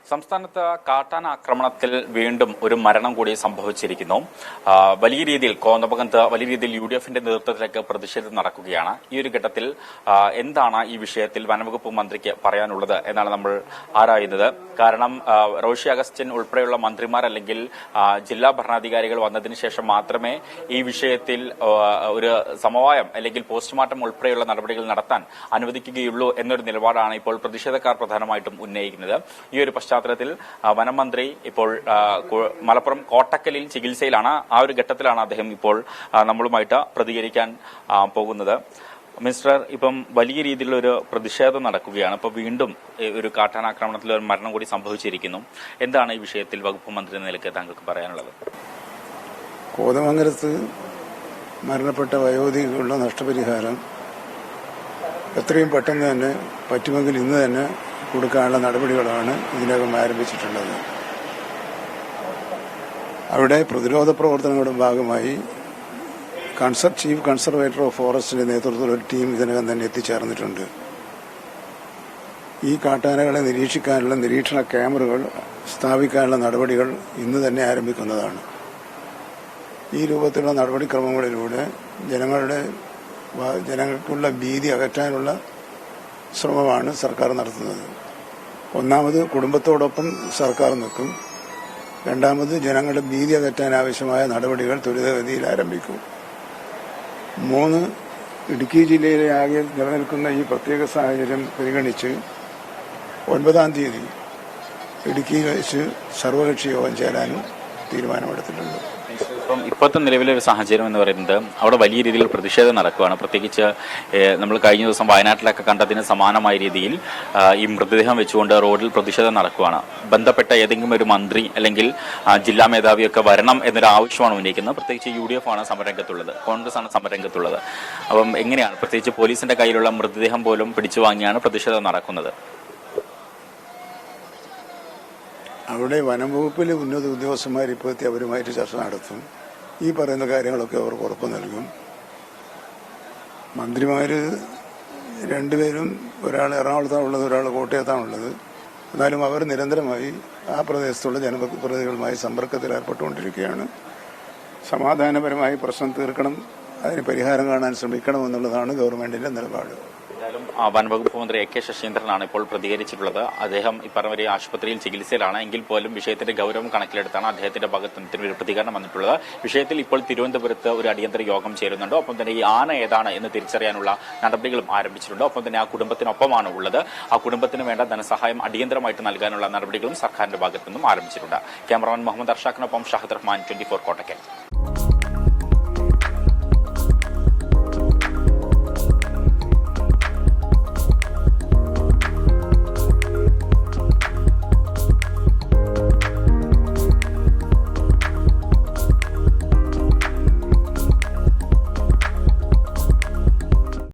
സംസ്ഥാനത്ത് കാട്ടാന ആക്രമണത്തിൽ വീണ്ടും ഒരു മരണം കൂടി സംഭവിച്ചിരിക്കുന്നു. വലിയ രീതിയിൽ കോന്നപ്പകത്ത് വലിയ രീതിയിൽ യുഡിഎഫിന്റെ നേതൃത്വത്തിലേക്ക് പ്രതിഷേധം നടക്കുകയാണ്. ഈ ഒരു ഘട്ടത്തിൽ എന്താണ് ഈ വിഷയത്തിൽ വനംവകുപ്പ് മന്ത്രിക്ക് പറയാനുള്ളത് എന്നാണ് നമ്മൾ ആരായുന്നത്. കാരണം റോഷി അഗസ്റ്റിൻ ഉൾപ്പെടെയുള്ള മന്ത്രിമാർ അല്ലെങ്കിൽ ജില്ലാ ഭരണാധികാരികൾ വന്നതിന് ശേഷം മാത്രമേ ഈ വിഷയത്തിൽ ഒരു സമവായം അല്ലെങ്കിൽ പോസ്റ്റ്മോർട്ടം ഉൾപ്പെടെയുള്ള നടപടികൾ നടത്താൻ അനുവദിക്കുകയുള്ളൂ എന്നൊരു നിലപാടാണ് ഇപ്പോൾ പ്രതിഷേധക്കാർ പ്രധാനമായിട്ടും ഉന്നയിക്കുന്നത്. ഈ ഒരു പശ്ചാത്തലത്തിൽ വനമന്ത്രി ഇപ്പോൾ മലപ്പുറം കോട്ടക്കലിൽ ചികിത്സയിലാണ്. ആ ഒരു ഘട്ടത്തിലാണ് അദ്ദേഹം ഇപ്പോൾ നമ്മളുമായിട്ട് പ്രതികരിക്കാൻ പോകുന്നത്. മിസ്റ്റർ, ഇപ്പം വലിയ രീതിയിലുള്ള ഒരു പ്രതിഷേധം നടക്കുകയാണ്. ഇപ്പൊ വീണ്ടും ഒരു കാട്ടാനാക്രമണത്തിൽ ഒരു മരണം കൂടി സംഭവിച്ചിരിക്കുന്നു. എന്താണ് ഈ വിഷയത്തിൽ വകുപ്പ് മന്ത്രി എന്ന നിലയ്ക്ക് താങ്കൾക്ക് പറയാനുള്ളത്? കോതമംഗലത്ത് മരണപ്പെട്ട വയോധികരുടെ നഷ്ടപരിഹാരം എത്രയും പെട്ടെന്ന് തന്നെ പറ്റുമെങ്കിൽ ഇന്ന് തന്നെ കൊടുക്കാനുള്ള നടപടികളാണ് ഇതിനകം ആരംഭിച്ചിട്ടുള്ളത്. അവിടെ പ്രതിരോധ പ്രവർത്തനങ്ങളുടെ ഭാഗമായി ചീഫ് കൺസർവേറ്റർ ഓഫ് ഫോറസ്റ്റിന്റെ നേതൃത്വത്തിൽ ഒരു ടീം ഇതിനകം തന്നെ എത്തിച്ചേർന്നിട്ടുണ്ട്. ഈ കാട്ടാനകളെ നിരീക്ഷിക്കാനുള്ള നിരീക്ഷണ ക്യാമറകൾ സ്ഥാപിക്കാനുള്ള നടപടികൾ ഇന്ന് തന്നെ ആരംഭിക്കുന്നതാണ്. ഈ രൂപത്തിലുള്ള നടപടിക്രമങ്ങളിലൂടെ ജനങ്ങൾക്കുള്ള ഭീതി അകറ്റാനുള്ള ശ്രമമാണ് സർക്കാർ നടത്തുന്നത്. ഒന്നാമത് കുടുംബത്തോടൊപ്പം സർക്കാർ നിൽക്കും. രണ്ടാമത് ജനങ്ങളുടെ ഭീതി അകറ്റാൻ ആവശ്യമായ നടപടികൾ ത്വരിതഗതിയിൽ ആരംഭിക്കും. 3, ഇടുക്കി ജില്ലയിലെ ആകെ നിലനിൽക്കുന്ന ഈ പ്രത്യേക സാഹചര്യം പരിഗണിച്ച് 9-ാം തീയതി ഇടുക്കിയിൽ വെച്ച് സർവകക്ഷി യോഗം ചേരാനും തീരുമാനമെടുത്തിട്ടുണ്ട്. ഇപ്പം ഇപ്പോഴത്തെ നിലവിലെ ഒരു സാഹചര്യം എന്ന് പറയുന്നത് അവിടെ വലിയ രീതിയിൽ പ്രതിഷേധം നടക്കുകയാണ്. പ്രത്യേകിച്ച് നമ്മൾ കഴിഞ്ഞ ദിവസം വയനാട്ടിലൊക്കെ കണ്ടതിന് സമാനമായ രീതിയിൽ ഈ മൃതദേഹം വെച്ചുകൊണ്ട് റോഡിൽ പ്രതിഷേധം നടക്കുകയാണ്. ബന്ധപ്പെട്ട ഏതെങ്കിലും ഒരു മന്ത്രി അല്ലെങ്കിൽ ജില്ലാ മേധാവിയൊക്കെ വരണം എന്നൊരു ആവശ്യമാണ് ഉന്നയിക്കുന്നത്. പ്രത്യേകിച്ച് UDF ആണ് സമരരംഗത്തുള്ളത്, കോൺഗ്രസ് ആണ് സമരരംഗത്തുള്ളത്. അപ്പം എങ്ങനെയാണ് പ്രത്യേകിച്ച് പോലീസിന്റെ കയ്യിലുള്ള മൃതദേഹം പോലും പിടിച്ചു വാങ്ങിയാണ് പ്രതിഷേധം നടക്കുന്നത്? അവിടെ വനം വകുപ്പിലെ ഉന്നത ഉദ്യോഗസ്ഥന്മാർ ഇപ്പോഴത്തെ അവരുമായിട്ട് ചർച്ച നടത്തും. ഈ പറയുന്ന കാര്യങ്ങളൊക്കെ അവർക്ക് ഉറപ്പ് നൽകും. മന്ത്രിമാര് 2 പേരും, ഒരാൾ എറണാകുളത്താണുള്ളത്, ഒരാൾ കോട്ടയത്താണുള്ളത്. എന്നാലും അവർ നിരന്തരമായി ആ പ്രദേശത്തുള്ള ജനപ്രതിനിധികളുമായി സമ്പർക്കത്തിൽ ഏർപ്പെട്ടുകൊണ്ടിരിക്കുകയാണ്. സമാധാനപരമായി പ്രശ്നം തീർക്കണം, അതിന് പരിഹാരം കാണാൻ ശ്രമിക്കണം എന്നുള്ളതാണ് ഗവൺമെന്റിന്റെ നിലപാട്. എന്തായാലും വനംവകുപ്പ് മന്ത്രി AK ശശീന്ദ്രനാണ് ഇപ്പോൾ പ്രതികരിച്ചിട്ടുള്ളത്. അദ്ദേഹം ഈ പറഞ്ഞ ഒരു ആശുപത്രിയിൽ ചികിത്സയിലാണ്. എങ്കിൽ പോലും വിഷയത്തിന്റെ ഗൌരവം കണക്കിലെടുത്താണ് അദ്ദേഹത്തിന്റെ ഭാഗത്ത് ഒരു പ്രതികരണം വന്നിട്ടുള്ളത്. വിഷയത്തിൽ ഇപ്പോൾ തിരുവനന്തപുരത്ത് ഒരു അടിയന്തര യോഗം ചേരുന്നുണ്ട്. ഒപ്പം തന്നെ ഈ ആന ഏതാണ് എന്ന് തിരിച്ചറിയാനുള്ള നടപടികളും ആരംഭിച്ചിട്ടുണ്ട്. ഒപ്പം തന്നെ ആ കുടുംബത്തിനൊപ്പമാണ് ഉള്ളത്. ആ കുടുംബത്തിന് വേണ്ട ധനസഹായം അടിയന്തരമായിട്ട് നൽകാനുള്ള നടപടികളും സർക്കാരിന്റെ ഭാഗത്തു നിന്നും ആരംഭിച്ചിട്ടുണ്ട്. ക്യാമറമാൻ മുഹമ്മദ് അർഷാഖിനൊപ്പം ഷാഹിദ് റഹ്മാൻ, 24 കോട്ടക്കൽ.